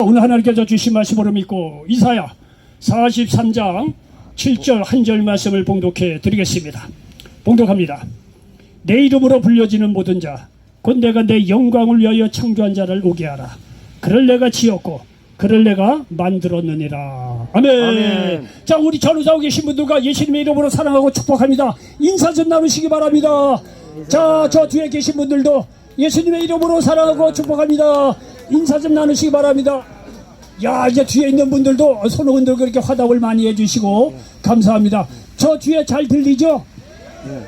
오늘 하나님께서 주신 말씀으로 믿고 이사야 43장 7절 한 절 말씀을 봉독해 드리겠습니다. 봉독합니다. 내 이름으로 불려지는 모든 자 곧 내가 내 영광을 위하여 창조한 자를 오게 하라. 그를 내가 지었고 그를 내가 만들었느니라. 아멘. 아멘. 자, 우리 전우사고 계신 분들과 예수님의 이름으로 사랑하고 축복합니다. 인사 좀 나누시기 바랍니다. 자, 저 뒤에 계신 분들도 예수님의 이름으로 사랑하고 축복합니다. 인사 좀 나누시기 바랍니다. 야, 이제 뒤에 있는 분들도 손 흔들고 그렇게 화답을 많이 해주시고 감사합니다. 저 뒤에 잘 들리죠?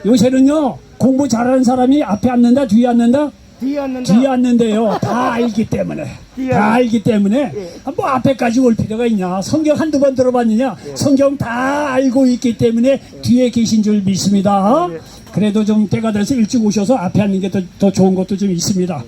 요새는요 공부 잘하는 사람이 앞에 앉는다 뒤에 앉는다? 뒤에 앉는데요. 다 알기 때문에 뭐 앞에까지 올 필요가 있냐. 성경 한두 번 들어봤느냐. 성경 다 알고 있기 때문에 뒤에 계신 줄 믿습니다. 그래도 좀 때가 돼서 일찍 오셔서 앞에 앉는 게 더 좋은 것도 좀 있습니다.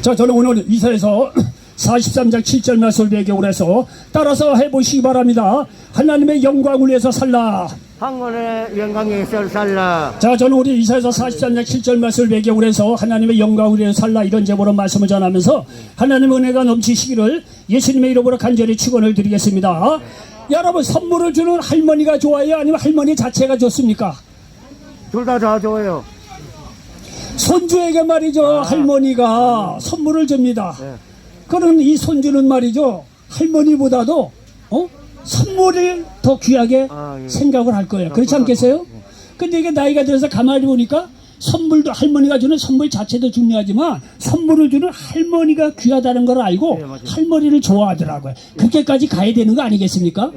자, 저는 오늘 이사야서 43장 7절 말씀을 배경으로 해서 따라서 해보시기 바랍니다. 하나님의 영광을 위해서 살라. 하나님의 영광에 위해서 살라. 자, 저는 우리 이사야서 43장 7절 말씀을 배경으로 해서 하나님의 영광을 위해서 살라 이런 제목으로 말씀을 전하면서 하나님의 은혜가 넘치시기를 예수님의 이름으로 간절히 축원을 드리겠습니다. 여러분, 선물을 주는 할머니가 좋아요? 아니면 할머니 자체가 좋습니까? 둘 다 좋아요. 손주에게 말이죠. 할머니가 선물을 줍니다. 그럼 이 손주는 말이죠. 할머니보다도 선물을 더 귀하게 생각을 할 거예요. 그렇지 않겠어요? 근데 이게 나이가 들어서 가만히 보니까 선물도 할머니가 주는 선물 자체도 중요하지만 선물을 주는 할머니가 귀하다는 걸 알고 할머니를 좋아하더라고요. 그렇게까지 가야 되는 거 아니겠습니까?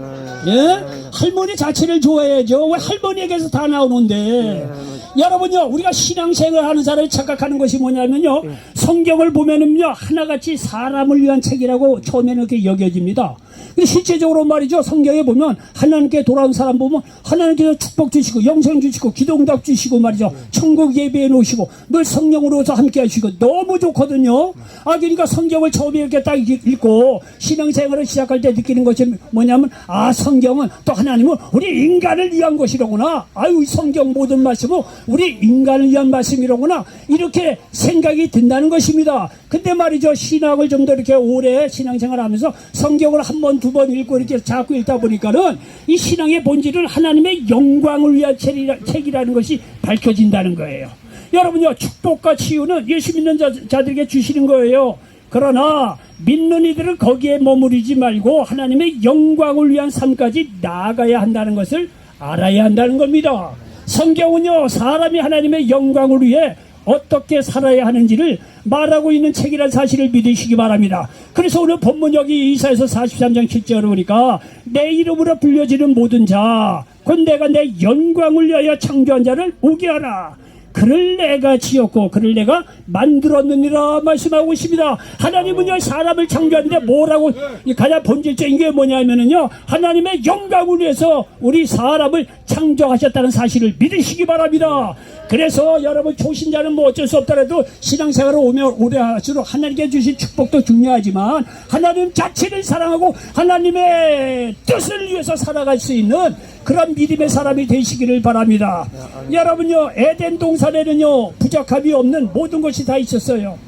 예? 할머니 자체를 좋아해야죠. 왜 할머니에게서 다 나오는데 여러분요, 우리가 신앙생활 하는 사람이 착각하는 것이 뭐냐면요, 성경을 보면은요 하나같이 사람을 위한 책이라고 처음에는 그렇게 여겨집니다. 근데 실제적으로 말이죠, 성경에 보면 하나님께 돌아온 사람 보면 하나님께서 축복 주시고 영생 주시고 기도응답 주시고 말이죠, 천국 예배해 놓으시고 늘 성령으로서 함께 하시고 너무 좋거든요. 그러니까 성경을 처음에 이렇게 딱 읽고 신앙생활을 시작할 때 느끼는 것이 뭐냐면, 성경은 또 하나님은 우리 인간을 위한 것이로구나. 성경 모든 말씀은 우리 인간을 위한 말씀이로구나. 이렇게 생각이 든다는 것입니다. 근데 말이죠, 신학을 좀 더 이렇게 오래 신앙생활 하면서 성경을 한 번, 두 번 읽고 이렇게 자꾸 읽다 보니까는 이 신앙의 본질은 하나님의 영광을 위한 책이라는 것이 밝혀진다는 거예요. 여러분요, 축복과 치유는 예수 믿는 자들에게 주시는 거예요. 그러나 믿는 이들은 거기에 머무르지 말고 하나님의 영광을 위한 삶까지 나아가야 한다는 것을 알아야 한다는 겁니다. 성경은요, 사람이 하나님의 영광을 위해 어떻게 살아야 하는지를 말하고 있는 책이라는 사실을 믿으시기 바랍니다. 그래서 오늘 본문 여기 이사야서 43장 7절을 보니까 내 이름으로 불려지는 모든 자 곧 내가 내 영광을 위하여 창조한 자를 오게 하라. 그를 내가 지었고 그를 내가 만들었느니라 말씀하고 있습니다. 하나님은요, 사람을 창조하는데 뭐라고 가장 본질적인 게 뭐냐면은요, 하나님의 영광을 위해서 우리 사람을 창조하셨다는 사실을 믿으시기 바랍니다. 그래서 여러분, 초신자는 뭐 어쩔 수 없더라도 신앙생활을 오래 할수록 하나님께 주신 축복도 중요하지만 하나님 자체를 사랑하고 하나님의 뜻을 위해서 살아갈 수 있는 그런 믿음의 사람이 되시기를 바랍니다. 여러분요, 에덴 동산에는요 부족함이 없는 모든 것이 다 있었어요.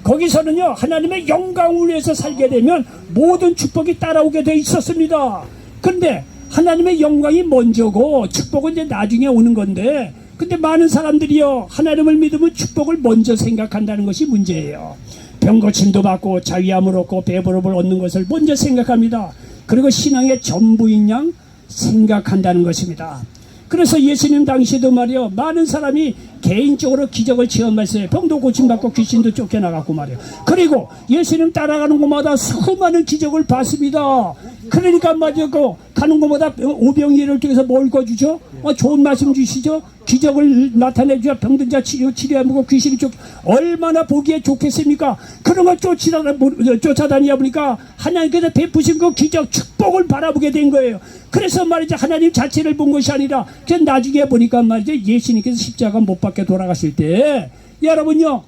거기서는요 하나님의 영광을 위해서 살게 되면 모든 축복이 따라오게 돼 있었습니다. 근데 하나님의 영광이 먼저고 축복은 이제 나중에 오는 건데, 근데 많은 사람들이요 하나님을 믿으면 축복을 먼저 생각한다는 것이 문제예요. 병고침도 받고 자위함을 얻고 배부름을 얻는 것을 먼저 생각합니다. 그리고 신앙의 전부인 양 생각한다는 것입니다. 그래서 예수님 당시에도 말이요, 많은 사람이 개인적으로 기적을 체험했어요. 병도 고침받고 귀신도 쫓겨나갔고 말이요. 그리고 예수님 따라가는 곳마다 수많은 기적을 봤습니다. 그러니까 말이요, 가는 곳마다 오병이를 통해서 뭘 거주죠? 좋은 말씀 주시죠? 기적을 나타내주자 병든 자 치료하고 귀신이 얼마나 보기에 좋겠습니까? 그런 걸 쫓아다니다 보니까 하나님께서 베푸신 그 기적 축복을 바라보게 된 거예요. 그래서 말이죠, 하나님 자체를 본 것이 아니라 그냥 나중에 보니까 말이죠, 예수님께서 십자가 못 박혀 돌아가실 때 여러분요,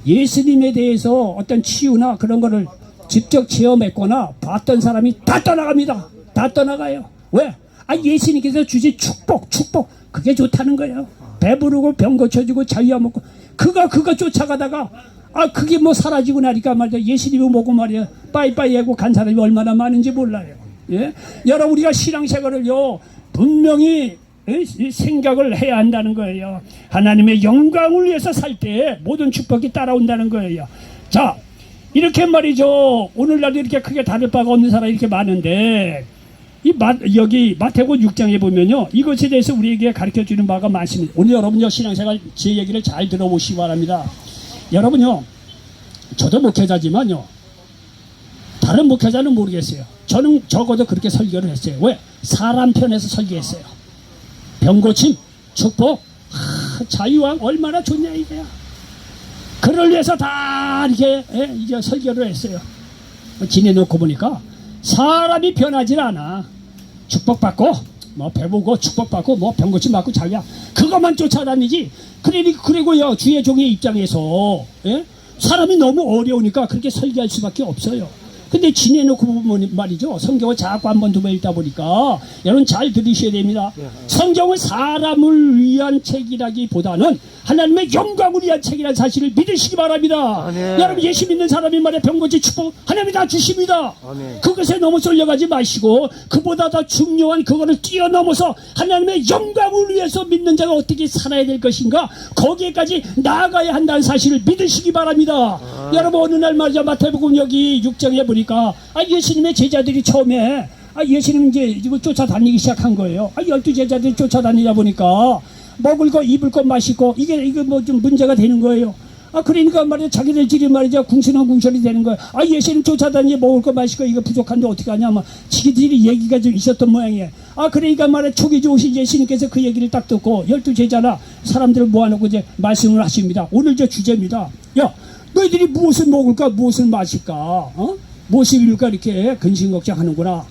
예수님에 대해서 어떤 치유나 그런 거를 직접 체험했거나 봤던 사람이 다 떠나갑니다. 다 떠나가요. 왜? 예수님께서 주신 축복 그게 좋다는 거예요. 배부르고 병 고쳐주고 자유함 먹고 그가 쫓아가다가 그게 뭐 사라지고 나니까 말이야 예수님이 보고 말이야 빠이빠이 하고 간 사람이 얼마나 많은지 몰라요. 예? 여러분 우리가 신앙생활을요 분명히 이 생각을 해야 한다는 거예요. 하나님의 영광을 위해서 살 때 모든 축복이 따라온다는 거예요. 자, 이렇게 말이죠. 오늘날도 이렇게 크게 다를 바가 없는 사람이 이렇게 많은데 여기 마태복음 6장에 보면요 이것에 대해서 우리에게 가르쳐주는 바가 많습니다. 오늘 여러분요 신앙생활 제 얘기를 잘 들어보시기 바랍니다. 여러분요 저도 목회자지만요 다른 목회자는 모르겠어요. 저는 적어도 그렇게 설교를 했어요. 왜? 사람 편에서 설교했어요. 병고침, 축복, 자유왕 얼마나 좋냐 이거야. 그를 위해서 다 이렇게 이제 설교를 했어요. 지내놓고 보니까 사람이 변하질 않아. 축복받고 뭐 배우고 축복받고 뭐 병고침 받고 자기야 그것만 쫓아다니지. 그리고요 주의 종의 입장에서 사람이 너무 어려우니까 그렇게 설교할 수밖에 없어요. 근데 지내놓고 보면 말이죠 성경을 자꾸 한 번 두 번 읽다 보니까 여러분 잘 들으셔야 됩니다. 성경은 사람을 위한 책이라기보다는 하나님의 영광을 위한 책이라는 사실을 믿으시기 바랍니다. 아멘. 여러분 예수 믿는 사람이 말에 병고치 축복 하나님이 다 주십니다. 아멘. 그것에 너무 쏠려가지 마시고 그보다 더 중요한 그거를 뛰어넘어서 하나님의 영광을 위해서 믿는 자가 어떻게 살아야 될 것인가 거기에까지 나아가야 한다는 사실을 믿으시기 바랍니다. 여러분 어느 날 말이죠 마태복음 여기 6장에 보니까 예수님의 제자들이 처음에 예수님 이제 이거 쫓아다니기 시작한 거예요. 12제자들이 쫓아다니다 보니까 먹을 거 입을 거 마실 거 이게 뭐 좀 문제가 되는 거예요. 그러니까 말이야 자기들끼리 말이죠 궁시렁궁시렁이 되는 거예요. 예수님 쫓아다니 먹을 거 마실 거 이거 부족한데 어떻게 하냐 막 지기들이 얘기가 좀 있었던 모양이에요. 그러니까 말이야 촉이 좋으신 예수님께서 그 얘기를 딱 듣고 12제자나 사람들을 모아놓고 이제 말씀을 하십니다. 오늘 저 주제입니다. 야 너희들이 무엇을 먹을까 무엇을 마실까 무엇을 입을까 이렇게 근심걱정하는구나.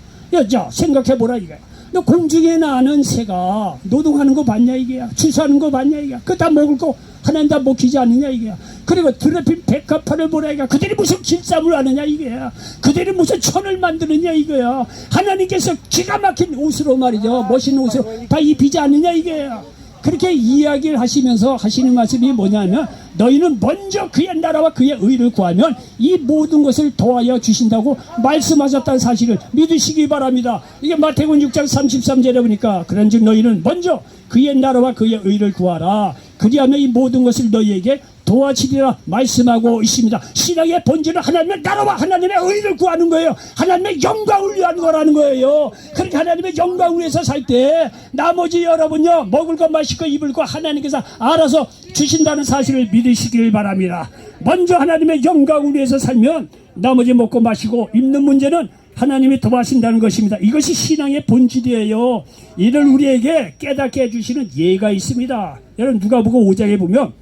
자 생각해보라 이거야. 너 공중에 나는 새가 노동하는 거 봤냐 이게야. 추수하는 거 봤냐 이게야. 그거 다 먹을 거 하나님 다 먹히지 않느냐 이게야. 그리고 드레핀 백합화를 보라 이거야. 그들이 무슨 길쌈을 하느냐 이게야. 그들이 무슨 천을 만드느냐 이거야. 하나님께서 기가 막힌 옷으로 말이죠 멋있는 옷으로 다 입히지 않느냐 이게야. 그렇게 이야기를 하시면서 하시는 말씀이 뭐냐면 너희는 먼저 그의 나라와 그의 의를 구하면 이 모든 것을 더하여 주신다고 말씀하셨다는 사실을 믿으시기 바랍니다. 이게 마태복음 6장 33절에 보니까 그런즉 너희는 먼저 그의 나라와 그의 의를 구하라. 그리하면 이 모든 것을 너희에게 도와주리라 말씀하고 있습니다. 신앙의 본질은 하나님의 나라와 하나님의 의를 구하는 거예요. 하나님의 영광을 위한 거라는 거예요. 그러니까 하나님의 영광을 위해서 살 때 나머지 여러분요 먹을 거 마실 거 입을 거 하나님께서 알아서 주신다는 사실을 믿으시길 바랍니다. 먼저 하나님의 영광을 위해서 살면 나머지 먹고 마시고 입는 문제는 하나님이 도와신다는 것입니다. 이것이 신앙의 본질이에요. 이를 우리에게 깨닫게 해주시는 예가 있습니다. 여러분 누가복음 5장에 보면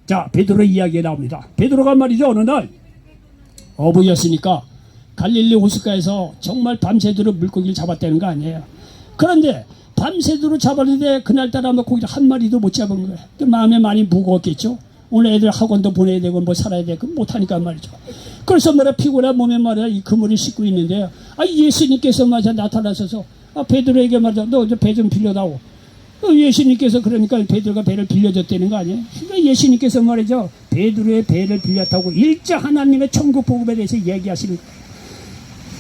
자 베드로의 이야기가 나옵니다. 베드로가 말이죠 어느 날 어부였으니까 갈릴리 호숫가에서 정말 밤새도록 물고기를 잡았다는 거 아니에요. 그런데 밤새도록 잡았는데 그날따라 뭐 고기를 한 마리도 못 잡은 거예요. 마음에 많이 무거웠겠죠. 오늘 애들 학원도 보내야 되고 뭐 살아야 되고 못하니까 말이죠. 그래서 말이야 피곤한 몸에 말이야 이 그물을 싣고 있는데요. 예수님께서 말이야 나타나셔서 베드로에게 말이야 너 배 좀 빌려다오. 예수님께서 그러니까 베드로가 배를 빌려줬다는 거 아니에요? 그러니까 예수님께서 말이죠 베드로의 배를 빌렸다고 일자 하나님의 천국 복음에 대해서 얘기하시는 거예요.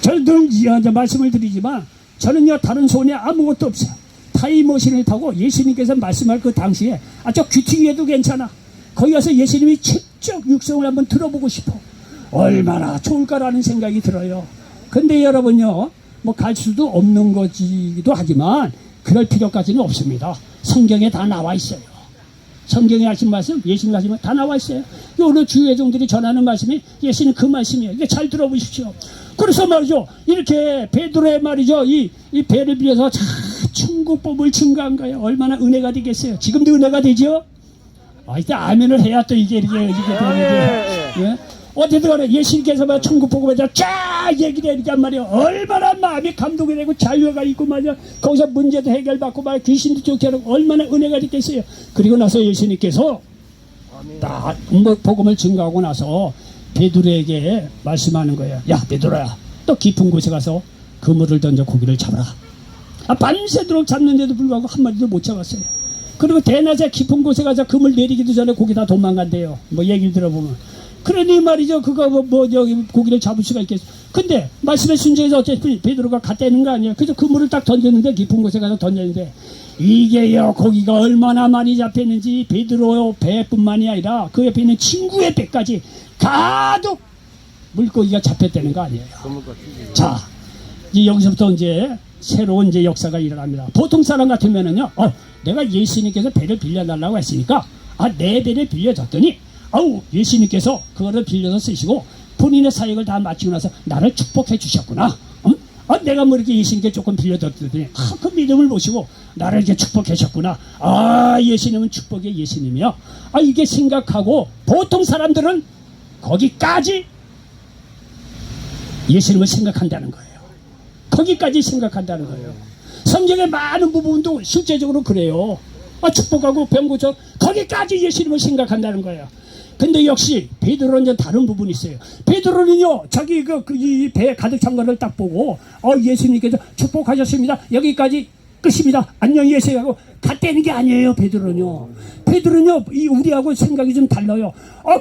저는 이제 말씀을 드리지만 저는요 다른 손에 아무것도 없어요. 타임머신을 타고 예수님께서 말씀할 그 당시에 저 귀퉁이에도 괜찮아. 거기 가서 예수님이 직접 육성을 한번 들어보고 싶어. 얼마나 좋을까라는 생각이 들어요. 근데 여러분요 뭐 갈 수도 없는 거지도 하지만 그럴 필요까지는 없습니다. 성경에 다 나와 있어요. 성경에 하신 말씀, 예수님 하신 말씀 다 나와 있어요. 오늘 주회종들이 전하는 말씀이 예수님 그 말씀이에요. 이게 잘 들어보십시오. 그래서 말이죠. 이렇게 베드로의 말이죠. 이 배를 빌려서 천국법을 증거한 거예요. 얼마나 은혜가 되겠어요. 지금도 은혜가 되죠? 이때 아멘을 해야 또 이게 되는 게. 예? 어쨌든 간에 예수님께서 막 천국 복음에 대해서 쫙 얘기를 해야 말이야. 얼마나 마음이 감동이 되고 자유가 있고 말이야. 거기서 문제도 해결받고 말이야. 귀신도 쫓겨나고 얼마나 은혜가 됐겠어요. 그리고 나서 예수님께서 딱 복음을 증거하고 나서 베드로에게 말씀하는 거예요. 야 베드로야 또 깊은 곳에 가서 그물을 던져 고기를 잡아라. 밤새도록 잡는데도 불구하고 한 마리도 못 잡았어요. 그리고 대낮에 깊은 곳에 가서 금을 내리기도 전에 고기 다 도망간대요. 뭐 얘기를 들어보면. 그러니 말이죠. 그거 저기 고기를 잡을 수가 있겠어. 근데 말씀의 순종에서 어쨌든 베드로가 갔다는 거 아니에요. 그래서 그물을 딱 던졌는데 깊은 곳에 가서 던졌는데 이게요 고기가 얼마나 많이 잡혔는지 베드로 배뿐만이 아니라 그 옆에 있는 친구의 배까지 가득 물고기가 잡혔다는 거 아니에요. 자, 이제 여기서부터 이제 새로운 이제 역사가 일어납니다. 보통 사람 같으면은요, 내가 예수님께서 배를 빌려달라고 했으니까, 내 배를 빌려줬더니, 예수님께서 그거를 빌려서 쓰시고, 본인의 사역을 다 마치고 나서 나를 축복해 주셨구나. 내가 뭐 이렇게 예수님께 조금 빌려줬더니, 그 믿음을 모시고, 나를 이렇게 축복해 주셨구나. 예수님은 축복의 예수님이요. 이게 생각하고, 보통 사람들은 거기까지 예수님을 생각한다는 거예요. 거기까지 생각한다는 거예요. 성경의 많은 부분도 실제적으로 그래요. 축복하고 병 고쳐 거기까지 예수님을 생각한다는 거예요. 근데 역시 베드로는 다른 부분이 있어요. 베드로는요 자기 이 배 가득 찬 거를 딱 보고 예수님께서 축복하셨습니다. 여기까지 끝입니다. 안녕히 계세요 하고 갔다는 게 아니에요. 베드로는요 우리하고 생각이 좀 달라요.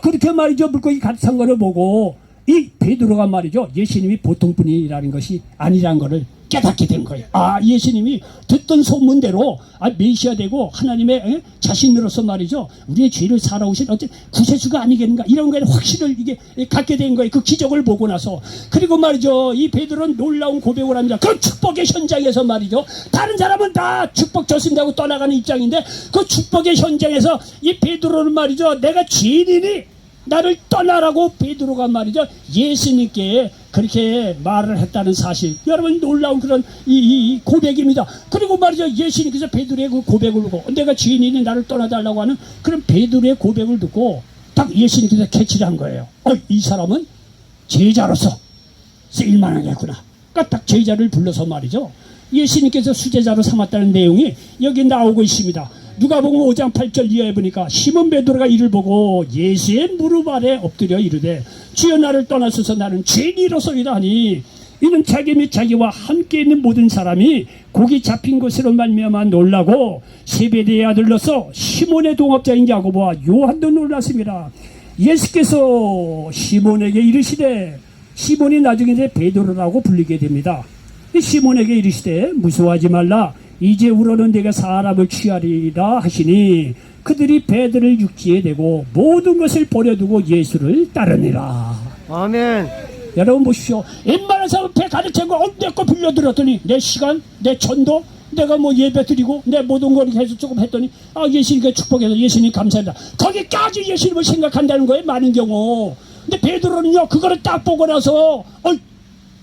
그렇게 말이죠 물고기 가득 찬 거를 보고 이 베드로가 말이죠 예수님이 보통 분이라는 것이 아니라는 것을 깨닫게 된 거예요. 예수님이 듣던 소문대로 메시아 되고 하나님의 자신으로서 말이죠 우리의 죄를 살아오신 어떤 구세주가 아니겠는가 이런 거에 확신을 이게 갖게 된 거예요. 그 기적을 보고 나서. 그리고 말이죠 이 베드로는 놀라운 고백을 합니다. 그 축복의 현장에서 말이죠 다른 사람은 다 축복 줬습니다고 떠나가는 입장인데 그 축복의 현장에서 이 베드로는 말이죠 내가 죄인이니 나를 떠나라고 베드로가 말이죠 예수님께 그렇게 말을 했다는 사실, 여러분 놀라운 그런 이 고백입니다. 그리고 말이죠 예수님께서 베드로의 그 고백을 듣고 내가 죄인이니 나를 떠나달라고 하는 그런 베드로의 고백을 듣고 딱 예수님께서 캐치를 한 거예요. 이 사람은 제자로서 쓰일만하겠구나. 그러니까 딱 제자를 불러서 말이죠 예수님께서 수제자로 삼았다는 내용이 여기 나오고 있습니다. 누가복음 5장 8절 이하에 보니까 시몬 베드로가 이를 보고 예수의 무릎 아래 엎드려 이르되 주여 나를 떠나소서 나는 죄인이로소이다 하니 이는 자기 및 자기와 함께 있는 모든 사람이 고기 잡힌 것으로 말미암아 놀라고 세베대의 아들로서 시몬의 동업자인 야고보와 요한도 놀랐습니다. 예수께서 시몬에게 이르시되 시몬이 나중에 이제 베드로라고 불리게 됩니다. 시몬에게 이르시되 무서워하지 말라 이제후로는 내가 사람을 취하리라 하시니 그들이 배들을 육지에 대고 모든 것을 버려두고 예수를 따르니라. 아멘. 여러분 보십시오. 웬만한 사람 배 가득 채고 내 거 빌려들었더니 내 시간, 내 전도, 내가 뭐 예배 드리고 내 모든 걸 계속 조금 했더니 예수님께 축복해서 예수님 감사합니다. 거기까지 예수님을 생각한다는 거예요. 많은 경우. 근데 베드로는요 그거를 딱 보고 나서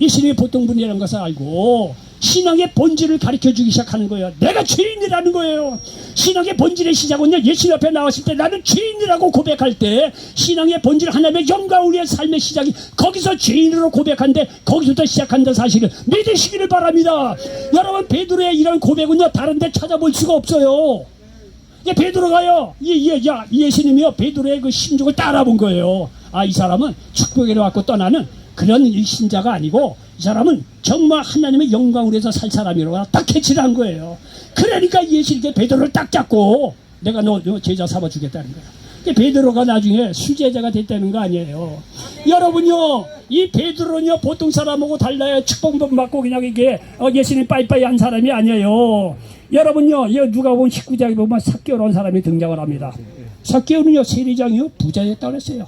예수님이 보통 분이라는 것을 알고 신앙의 본질을 가르쳐주기 시작하는 거예요. 내가 죄인이라는 거예요. 신앙의 본질의 시작은요 예수님 앞에 나왔을 때 나는 죄인이라고 고백할 때 신앙의 본질 하나님의 영광을 위한 삶의 시작이 거기서 죄인으로 고백한데 거기서부터 시작한다 사실을 믿으시기를 바랍니다. 여러분 베드로의 이런 고백은요 다른 데 찾아볼 수가 없어요. 베드로가요 예수님이요 베드로의 그 심정을 따라본 거예요. 이 사람은 축복으로 왔고 떠나는 그런 신자가 아니고 이 사람은 정말 하나님의 영광을 위해서 살 사람이라고 딱 캐치를 한 거예요. 그러니까 예수님께 베드로를 딱 잡고 내가 너 제자 삼아주겠다는 거야. 베드로가 나중에 수제자가 됐다는 거 아니에요. 여러분요 이 베드로는요 보통 사람하고 달라요. 축복 받고 그냥 이게 예수님 빠이빠이 한 사람이 아니에요. 여러분요 누가복음 19장에 보면 삭개오라는 사람이 등장을 합니다. 삭개오는요 세리장이요 부자였다고 했어요.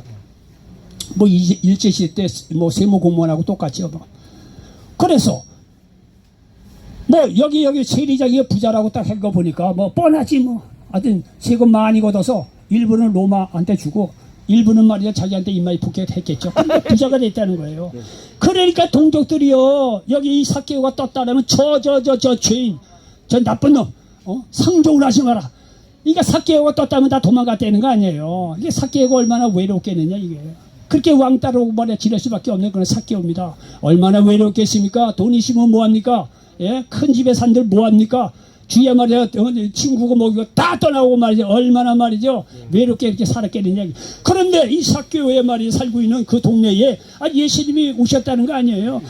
뭐 일제시대 때 뭐 세무 공무원하고 똑같죠. 그래서 뭐 여기 세리장이 부자라고 딱 한 거 보니까 뭐 뻔하지 뭐 하여튼 세금 많이 걷어서 일부는 로마한테 주고 일부는 말이야 자기한테 입마이 북격했겠죠. 근데 부자가 됐다는 거예요. 그러니까 동족들이요 여기 이 삭개오가 떴다라면 저 죄인 저 나쁜 놈 상종을 하지 마라. 그러니까 삭개오가 떴다면 다 도망갔다는 거 아니에요. 이게 삭개오가 얼마나 외롭겠느냐 이게. 그렇게 왕따로 말이야 지낼 수밖에 없는 그런 삭개오입니다. 얼마나 외롭겠습니까? 돈 있으면 뭐합니까? 큰 집에 산들 뭐합니까? 주야 말이야 친구고 뭐고 다 떠나고 말이죠. 얼마나 말이죠 외롭게 이렇게 살았겠느냐. 그런데 이 삭개오에 말이 살고 있는 그 동네에 예수님이 오셨다는 거 아니에요.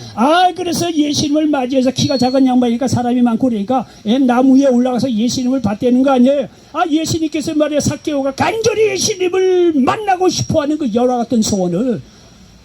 그래서 예수님을 맞이해서 키가 작은 양반이니까 사람이 많고 그러니까 나무 위에 올라가서 예수님을 봤다는 거 아니에요. 예수님께서 말이야 삭개오가 간절히 예수님을 만나고 싶어하는 그 여러 같은 소원을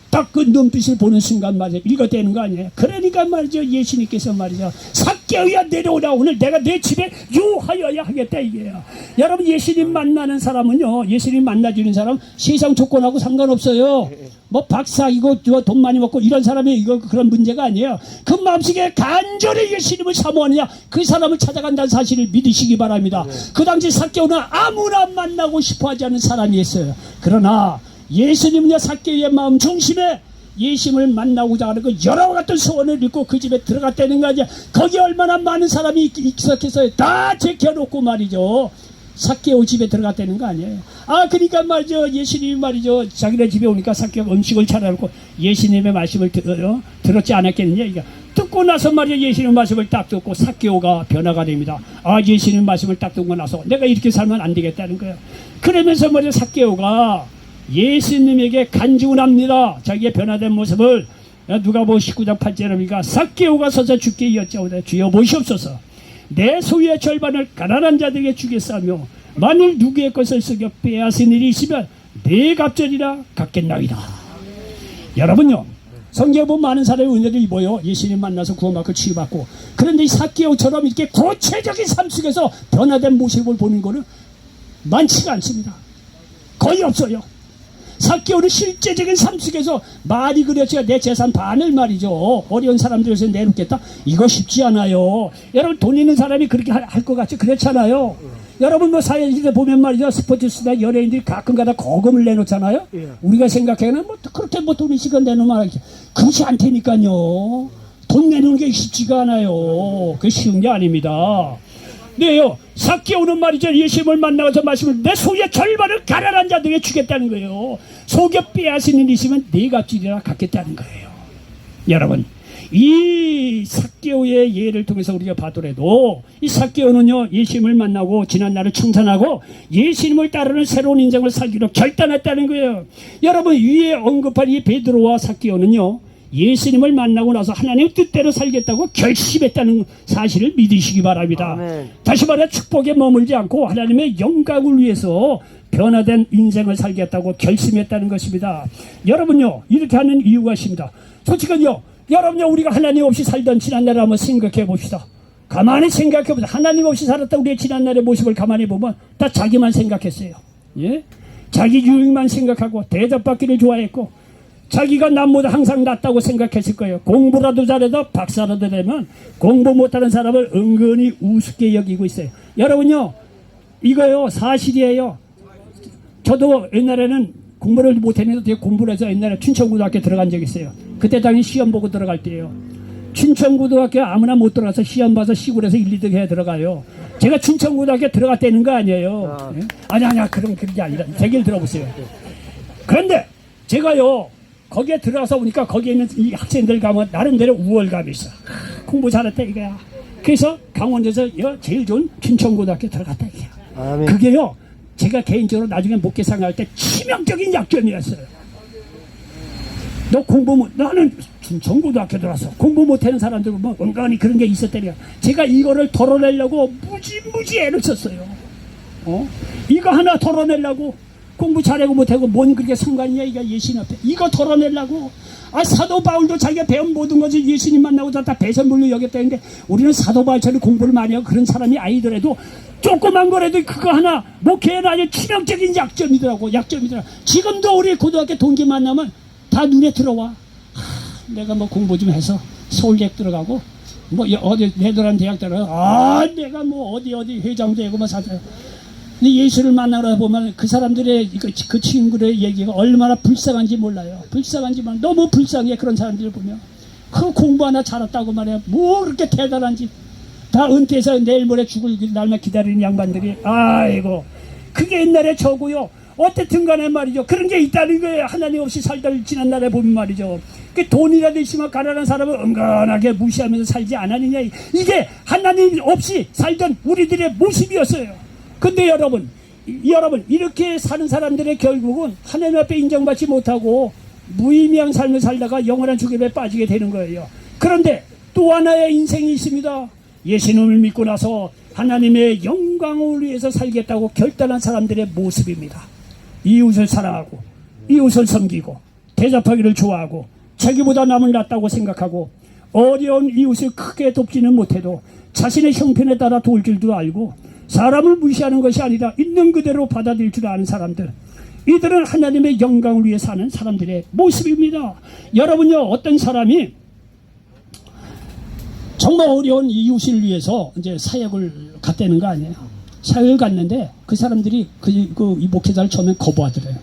딱 그 눈빛을 보는 순간 말이죠 읽어대는 거 아니에요. 그러니까 말이죠 예수님께서 말이죠 삭개오야 내려오라 오늘 내가 내 집에 유하여야 하겠다 이게요. 여러분 예수님 만나는 사람은요 예수님 만나주는 사람 세상 조건하고 상관없어요. 뭐 박사이고 돈 많이 먹고 이런 사람이 이거 그런 문제가 아니에요. 그 마음속에 간절히 예수님을 사모하느냐 그 사람을 찾아간다는 사실을 믿으시기 바랍니다. 그 당시 삭개오는 아무나 만나고 싶어하지 않는 사람이었어요. 그러나 예수님은요 삭개오의 마음 중심에 예수님을 만나고자 하는 그 여러 같은 소원을 읽고 그 집에 들어갔다는 거 아니야. 거기 얼마나 많은 사람이 익숙해서 다 제껴놓고 말이죠 삭개오 집에 들어갔다는 거 아니에요. 그러니까 말이죠 예수님이 말이죠 자기네 집에 오니까 삭개오가 음식을 차려놓고 예수님의 말씀을 들었지 않았겠느냐. 그러니까 듣고 나서 말이죠 예수님 말씀을 딱 듣고 삭개오가 변화가 됩니다. 예수님 말씀을 딱 듣고 나서 내가 이렇게 살면 안 되겠다는 거예요. 그러면서 말이죠 삭개오가 예수님에게 간증을 합니다. 자기의 변화된 모습을. 누가복음 19장 8절입니까? 삭개오가 서서 주께 여짜오되 주여 보시옵소서 내 소유의 절반을 가난한 자들에게 주겠사며 만일 누구의 것을 속여 빼앗은 일이 있으면 내 갑절이라 갚겠나이다. 여러분요 성경에 보면 많은 사람의 은혜를 입어요. 예수님 만나서 구원받고 치유받고. 그런데 이 삭개오처럼 이렇게 구체적인 삶 속에서 변화된 모습을 보는 거는 많지가 않습니다. 거의 없어요. 삭개오는 실제적인 삶 속에서 말이 그랬죠. 내 재산 반을 말이죠 어려운 사람들에서 내놓겠다. 이거 쉽지 않아요. 여러분 돈 있는 사람이 그렇게 할 것 같지 그렇잖아요. 여러분 뭐 사회시대 보면 말이죠 스포츠스타 연예인들이 가끔가다 거금을 내놓잖아요. 우리가 생각해는 뭐 그렇게 뭐 돈 있으니까 내놓으면 그렇지 않다니까요. 돈 내놓는 게 쉽지가 않아요. 그게 쉬운 게 아닙니다. 네요. 삭개오는 말이죠 예수님을 만나서 말씀을 내 소유의 절반을 가난한 자들에게 주겠다는 거예요. 속여 빼앗은 일이 있으면 네 값지리라 갚겠다는 거예요. 여러분 이 삭개오의 예를 통해서 우리가 봐더라도 이 삭개오는요 예수님을 만나고 지난 날을 청산하고 예수님을 따르는 새로운 인생을 살기로 결단했다는 거예요. 여러분 위에 언급한 이 베드로와 삭개오는요 예수님을 만나고 나서 하나님의 뜻대로 살겠다고 결심했다는 사실을 믿으시기 바랍니다. 아멘. 다시 말해 축복에 머물지 않고 하나님의 영광을 위해서 변화된 인생을 살겠다고 결심했다는 것입니다. 여러분요 이렇게 하는 이유가 있습니다. 솔직히요 여러분요 우리가 하나님 없이 살던 지난날을 한번 생각해 봅시다. 가만히 생각해 봅시다. 하나님 없이 살았던 우리의 지난날의 모습을 가만히 보면 다 자기만 생각했어요. 예? 자기 유익만 생각하고 대접받기를 좋아했고 자기가 남보다 항상 낫다고 생각했을 거예요. 공부라도 잘해도 박사라도 되면 공부 못하는 사람을 은근히 우습게 여기고 있어요. 여러분요 이거요 사실이에요. 저도 옛날에는 공부를 못했는데 되게 공부를 해서 옛날에 춘천고등학교 들어간 적이 있어요. 그때 당연히 시험 보고 들어갈 때예요. 춘천고등학교 아무나 못 들어가서 시험 봐서 시골에서 1, 2등 해 들어가요. 제가 춘천고등학교 들어갔다는 거 아니에요. 예? 아니야 그런 게 아니라 얘기를 들어보세요. 그런데 제가요 거기에 들어가서 보니까 거기에 있는 이 학생들 가면 나름대로 우월감이 있어. 공부 잘했다 이거야. 그래서 강원도에서 제일 좋은 춘천고등학교 들어갔다 이거야. 아멘. 그게요 제가 개인적으로 나중에 목회 생활할 때 치명적인 약점이었어요. 너 나는 춘천고등학교 들어왔어. 공부 못하는 사람들 보면 은근히 그런 게 있었대요. 제가 이거를 덜어내려고 무지 애를 썼어요. 이거 하나 덜어내려고 공부 잘하고 못하고 뭔 그렇게 상관이냐 이거 예수님 앞에 이거 덜어내려고. 사도 바울도 자기가 배운 모든 것을 예수님 만나고 다 배설물로 여겼다는데 우리는 사도 바울처럼 공부를 많이 하고 그런 사람이 아니더라도 조그만 거라도 그거 하나 목회에는 아주 치명적인 약점이더라고. 지금도 우리 고등학교 동기 만나면 다 눈에 들어와. 내가 뭐 공부 좀 해서 서울대 들어가고 뭐 어디 네덜란드 대학 들어가. 내가 뭐 어디 회장도 되고 뭐 사자. 예수를 만나러 보면 그 사람들의 그 친구들의 얘기가 얼마나 불쌍한지 몰라요. 너무 불쌍해. 그런 사람들을 보면 그 공부 하나 잘했다고 말이야. 뭐 그렇게 대단한지. 다 은퇴해서 내일 모레 죽을 날만 기다리는 양반들이 아이고 그게 옛날에 저고요. 어쨌든 간에 말이죠. 그런 게 있다는 거예요. 하나님 없이 살다 지난 날에 보면 말이죠. 그 돈이라도 있으면 가난한 사람을 은근하게 무시하면서 살지 않았느냐. 이게 하나님 없이 살던 우리들의 모습이었어요. 근데 여러분 이렇게 사는 사람들의 결국은 하나님 앞에 인정받지 못하고 무의미한 삶을 살다가 영원한 죽음에 빠지게 되는 거예요. 그런데 또 하나의 인생이 있습니다. 예수님을 믿고 나서 하나님의 영광을 위해서 살겠다고 결단한 사람들의 모습입니다. 이웃을 사랑하고 이웃을 섬기고 대접하기를 좋아하고 자기보다 남을 낫다고 생각하고 어려운 이웃을 크게 돕지는 못해도 자신의 형편에 따라 도울 줄도 알고 사람을 무시하는 것이 아니라 있는 그대로 받아들일 줄 아는 사람들, 이들은 하나님의 영광을 위해 사는 사람들의 모습입니다. 여러분요, 어떤 사람이 정말 어려운 이웃을 위해서 이제 사역을 갔다는 거 아니에요. 사역을 갔는데 그 사람들이 이 목회자를 처음에 거부하더래요.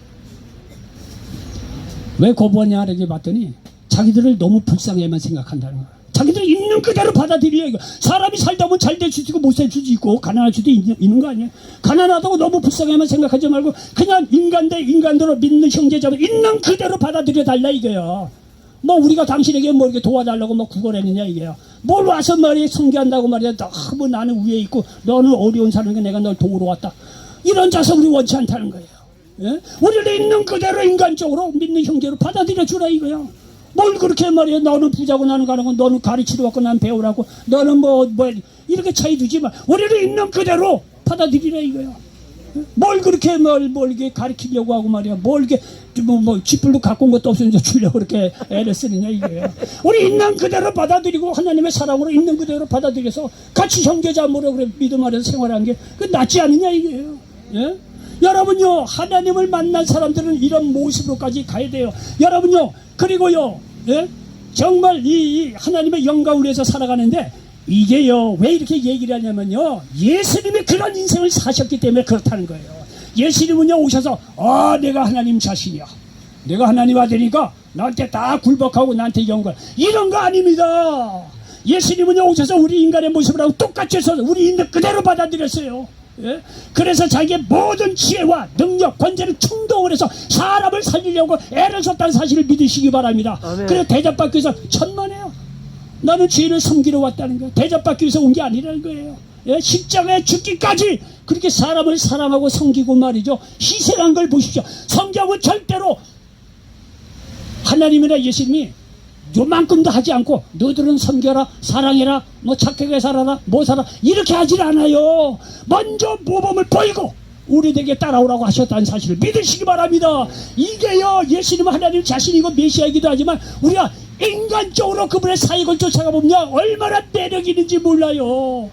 왜 거부하냐 이렇게 봤더니 자기들을 너무 불쌍해만 생각한다는 거예요. 자기들 있는 그대로 받아들여야 이거. 사람이 살다 보면 잘 될 수도 있고 못 살 수도 있고 가난할 수도 있는 거 아니에요. 가난하다고 너무 불쌍해만 생각하지 말고 그냥 인간 대 인간으로 믿는 형제자매 있는 그대로 받아들여 달라 이거야. 뭐 우리가 당신에게 뭐 이렇게 도와달라고 뭐 구걸했느냐 이게요. 뭘 와서 말이야 성교한다고 말이야. 너무 나는 위에 있고 너는 어려운 사람에게 내가 널 도우러 왔다. 이런 자석 우리 원치 않다는 거예요. 예? 우리를 있는 그대로 인간적으로 믿는 형제로 받아들여 주라 이거야. 뭘 그렇게 말이야. 너는 부자고 나는 가는 건 너는 가르치러 왔고 난 배우라고 너는 뭐 이렇게 차이 두지 마. 우리를 있는 그대로 받아들이라 이거야. 뭘 그렇게 뭘 이게 가르치려고 하고 말이야. 뭘 이게 뭐 쥐뿔도 갖고 온 것도 없으니까 주려고 그렇게 애를 쓰느냐 이거예요. 우리 있는 그대로 받아들이고 하나님의 사랑으로 있는 그대로 받아들여서 같이 형제자매로 그래 믿음 아래서 생활하는 게 그 낫지 않느냐 이거예요. 예? 여러분요, 하나님을 만난 사람들은 이런 모습으로까지 가야 돼요. 여러분요, 그리고요, 예? 정말 이 하나님의 영광을 위해서 살아가는데 이게요, 왜 이렇게 얘기를 하냐면요, 예수님이 그런 인생을 사셨기 때문에 그렇다는 거예요. 예수님은요, 오셔서, 내가 하나님 자신이야. 내가 하나님 아들이니까 나한테 다 굴복하고 나한테 영광. 이런 거 아닙니다. 예수님은요, 오셔서 우리 인간의 모습을 하고 똑같이 해서 우리 있는 그대로 받아들였어요. 예? 그래서 자기의 모든 지혜와 능력, 권세를 충동을 해서 사람을 살리려고 애를 썼다는 사실을 믿으시기 바랍니다. 그래서 대접받기 위해서 천만에요. 나는 죄인을 섬기러 왔다는 거예요. 대접받기 위해서 온 게 아니라는 거예요. 예? 십자가에 죽기까지 그렇게 사람을 사랑하고 섬기고 말이죠. 희생한 걸 보십시오. 성경은 절대로 하나님이나 예수님이 요만큼도 하지 않고 너희들은 섬겨라, 사랑해라, 뭐 착하게 살아라, 뭐 살아 이렇게 하질 않아요. 먼저 모범을 보이고 우리에게 따라오라고 하셨다는 사실을 믿으시기 바랍니다. 이게요, 예수님은 하나님 자신이고 메시아이기도 하지만 우리가 인간적으로 그분의 사역을 쫓아가 보면 얼마나 매력이 있는지 몰라요.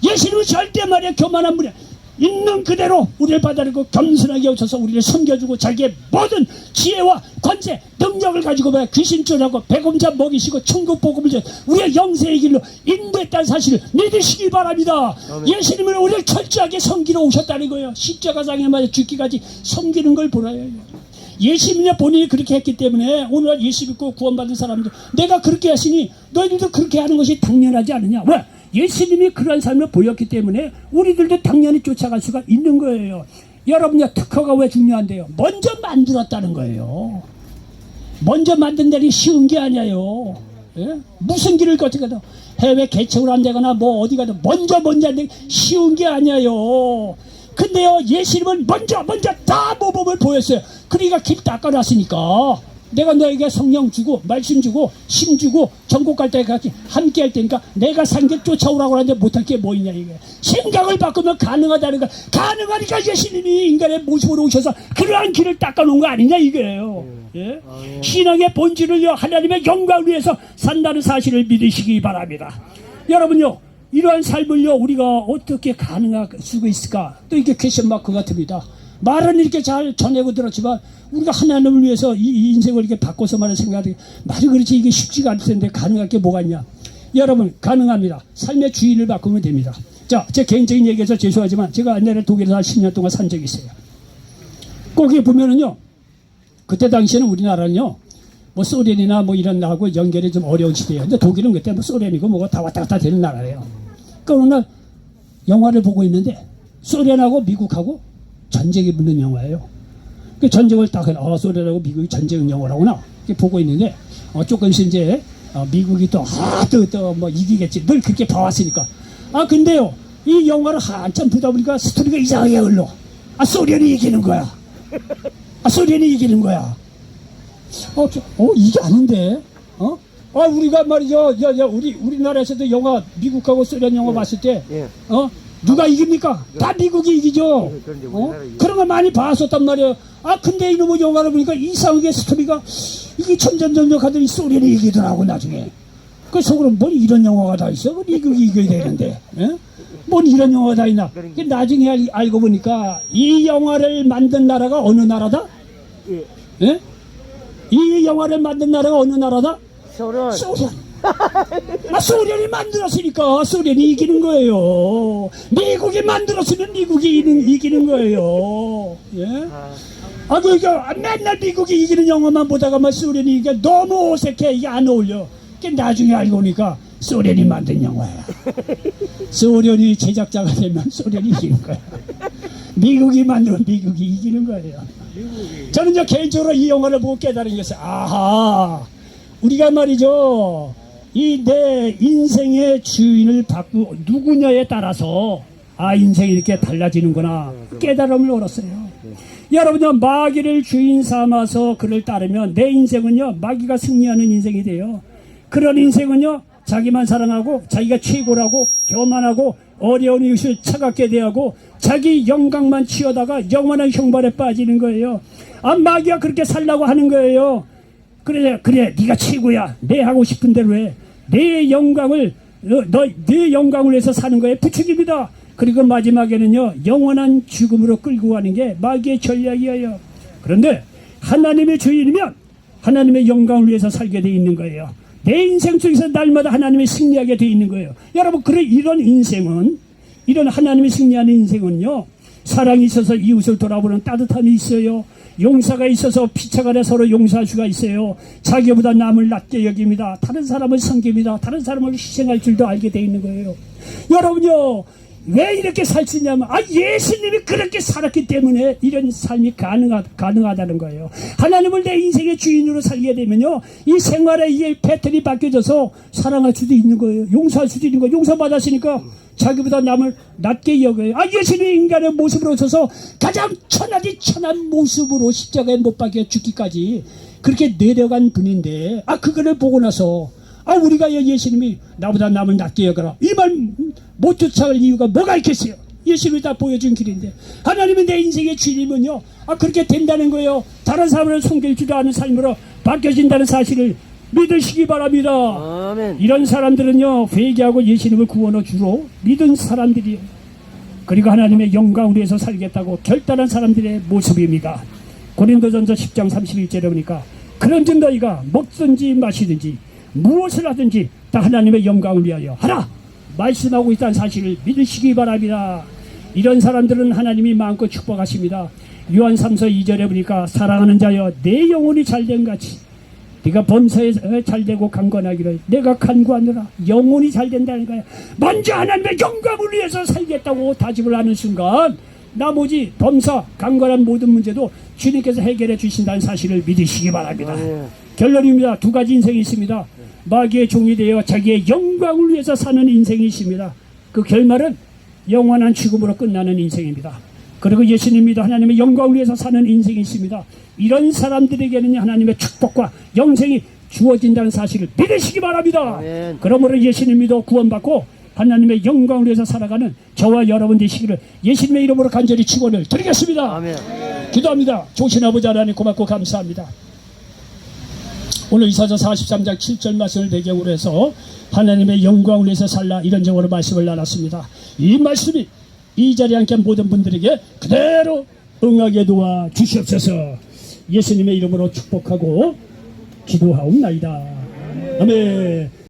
예수님은 절대 말이야 교만한 분이야. 있는 그대로 우리를 받아들이고 겸손하게 오셔서 우리를 섬겨주고 자기의 모든 지혜와 권세, 능력을 가지고 귀신 쫓아고 배곰자 먹이시고 천국 복음을 줘 우리의 영생의 길로 인도했다는 사실을 믿으시기 바랍니다. 예수님은 우리를 철저하게 섬기러 오셨다는 거예요. 십자가상에 맞아 죽기까지 섬기는 걸 보라요. 예수님이 본인이 그렇게 했기 때문에 오늘 예수 믿고 구원받은 사람들 내가 그렇게 했으니 너희들도 그렇게 하는 것이 당연하지 않느냐. 왜? 예수님이 그런 삶을 보였기 때문에 우리들도 당연히 쫓아갈 수가 있는 거예요. 여러분요, 특허가 왜 중요한데요? 먼저 만들었다는 거예요. 먼저 만든다니 쉬운 게 아니에요. 예? 무슨 길을 거쳐가도 해외 개척을 한다거나 뭐 어디 가도 먼저 한다니 쉬운 게 아니에요. 근데요, 예수님은 먼저 다 모범을 보였어요. 그러니까 길 닦아놨으니까 내가 너에게 성령 주고 말씀 주고 힘 주고 전국 갈 때 같이 함께 할 테니까 내가 산 게 쫓아오라고 하는데 못할 게 뭐 있냐 이게. 생각을 바꾸면 가능하다는 거. 가능하니까 예수님이 인간의 모습으로 오셔서 그러한 길을 닦아놓은 거 아니냐 이거예요. 예? 신앙의 본질을요, 하나님의 영광을 위해서 산다는 사실을 믿으시기 바랍니다. 여러분요, 이러한 삶을요 우리가 어떻게 가능할 수 있을까? 또 이게 퀘션 마크 같습니다. 말은 이렇게 잘 전하고 들었지만 우리가 하나님을 위해서 이 인생을 이렇게 바꿔서 말을 생각하는 말이 그렇지 이게 쉽지가 않을 텐데 가능할 게 뭐가 있냐. 여러분 가능합니다. 삶의 주인을 바꾸면 됩니다. 자, 제 개인적인 얘기해서 죄송하지만 제가 옛날에 독일에서 한 10년 동안 산 적이 있어요. 거기 보면은요, 그때 당시에는 우리나라는요 뭐 소련이나 뭐 이런 나라하고 연결이 좀 어려운 시대예요. 근데 독일은 그때 뭐 소련이고 뭐가 다 왔다 갔다 되는 나라예요. 그러니까 어느 날 영화를 보고 있는데 소련하고 미국하고 전쟁이 붙는 영화예요. 그 전쟁을 딱 소련하고 미국이 전쟁 영화라구나 이렇게 보고 있는데 조금씩 이제 미국이 또 뭐 이기겠지 늘 그렇게 봐왔으니까. 근데요 이 영화를 한참 보다 보니까 스토리가 이상하게 흘러. 소련이 이기는 거야. 소련이 이기는 거야. 이게 아닌데. 우리가 말이죠. 우리나라에서도 영화 미국하고 소련 영화 봤을 때 예. 누가 이깁니까? 다 미국이 이기죠. 그런데 우리나라 이기죠. 그런 거 많이 봤었단 말이에요. 근데 이놈의 영화를 보니까 이상하게 스토리가 이게 점점 가더니 소련이 이기더라고 나중에. 그 속으로 뭘 이런 영화가 다 있어? 미국이 이겨야 되는데. 뭔 이런 영화가 다 있나? 나중에 알고 보니까 이 영화를 만든 나라가 어느 나라다? 예. 예? 이 영화를 만든 나라가 어느 나라다? 소련. 소련. 소련이 만들었으니까 소련이 이기는 거예요. 미국이 만들었으면 미국이 이기는 거예요. 예? 그러니까 맨날 미국이 이기는 영화만 보다가 소련이 이게 너무 어색해. 이게 안 어울려. 나중에 알고 보니까 소련이 만든 영화야. 소련이 제작자가 되면 소련이 이기는 거야. 미국이 만들면 미국이 이기는 거예요. 저는 이제 개인적으로 이 영화를 보고 깨달은 것이 우리가 말이죠 이 내 인생의 주인을 바꾸고 누구냐에 따라서 인생이 이렇게 달라지는구나 깨달음을 얻었어요. 여러분요 마귀를 주인 삼아서 그를 따르면 내 인생은요 마귀가 승리하는 인생이 돼요. 그런 인생은요 자기만 사랑하고 자기가 최고라고 교만하고 어려운 이웃을 차갑게 대하고 자기 영광만 치워다가 영원한 형벌에 빠지는 거예요. 마귀가 그렇게 살라고 하는 거예요. 그래 네가 최고야. 내 하고 싶은 대로 해. 내 영광을 내 영광을 위해서 사는 거에 부추깁니다. 그리고 마지막에는요 영원한 죽음으로 끌고 가는 게 마귀의 전략이에요. 그런데 하나님의 주인이면 하나님의 영광을 위해서 살게 돼 있는 거예요. 내 인생 속에서 날마다 하나님이 승리하게 돼 있는 거예요. 여러분 이런 인생은 이런 하나님이 승리하는 인생은요 사랑이 있어서 이웃을 돌아보는 따뜻함이 있어요. 용서가 있어서 피차 간에 서로 용서할 수가 있어요. 자기보다 남을 낮게 여깁니다. 다른 사람을 섬깁니다. 다른 사람을 희생할 줄도 알게 돼 있는 거예요. 여러분요 왜 이렇게 살 수 있냐면 예수님이 그렇게 살았기 때문에 이런 삶이 가능하다는 거예요. 하나님을 내 인생의 주인으로 살게 되면요 이 생활의 이 패턴이 바뀌어져서 사랑할 수도 있는 거예요. 용서할 수도 있는 거예요. 용서받았으니까 자기보다 남을 낮게 여겨요. 예수님이 인간의 모습으로 오셔서 가장 천한 모습으로 십자가에 못 박혀 죽기까지 그렇게 내려간 분인데 그거를 보고 나서 우리가 예수님이 나보다 남을 낮게 여겨라 이 말 못 쫓아갈 이유가 뭐가 있겠어요. 예수님이 다 보여준 길인데 하나님이 내 인생의 주인이면요 그렇게 된다는 거예요. 다른 사람을 섬길 줄 아는 삶으로 바뀌어진다는 사실을 믿으시기 바랍니다. 아멘. 이런 사람들은요 회개하고 예수님을 구원을 주로 믿은 사람들이에요. 그리고 하나님의 영광을 위해서 살겠다고 결단한 사람들의 모습입니다. 고린도전서 10장 31절에 보니까 그런즉 너희가 먹든지 마시든지 무엇을 하든지 다 하나님의 영광을 위하여 하라 말씀하고 있다는 사실을 믿으시기 바랍니다. 이런 사람들은 하나님이 마음껏 축복하십니다. 요한 3서 2절에 보니까 사랑하는 자여 내 영혼이 잘된 같이 네가 범사에 잘되고 강건하기를 내가 간구하느라 영혼이 잘된다는 거야. 먼저 하나님의 영광을 위해서 살겠다고 다짐을 하는 순간 나머지 범사 강건한 모든 문제도 주님께서 해결해 주신다는 사실을 믿으시기 바랍니다. 결론입니다. 두 가지 인생이 있습니다. 마귀의 종이 되어 자기의 영광을 위해서 사는 인생이 있습니다. 그 결말은 영원한 죽음으로 끝나는 인생입니다. 그리고 예수님도 하나님의 영광을 위해서 사는 인생이 있습니다. 이런 사람들에게는 하나님의 축복과 영생이 주어진다는 사실을 믿으시기 바랍니다. 아멘. 그러므로 예수님도 구원받고 하나님의 영광을 위해서 살아가는 저와 여러분 되시기를 예수님의 이름으로 간절히 축원을 드리겠습니다. 아멘. 기도합니다. 좋으신 아버지 하나님 고맙고 감사합니다. 오늘 이사야 43장 7절 말씀을 배경으로 해서 하나님의 영광을 위해서 살라 이런 제목으로 말씀을 나눴습니다. 이 말씀이 이 자리에 함께 모든 분들에게 그대로 응하게 도와 주시옵소서. 예수님의 이름으로 축복하고 기도하옵나이다. 아멘.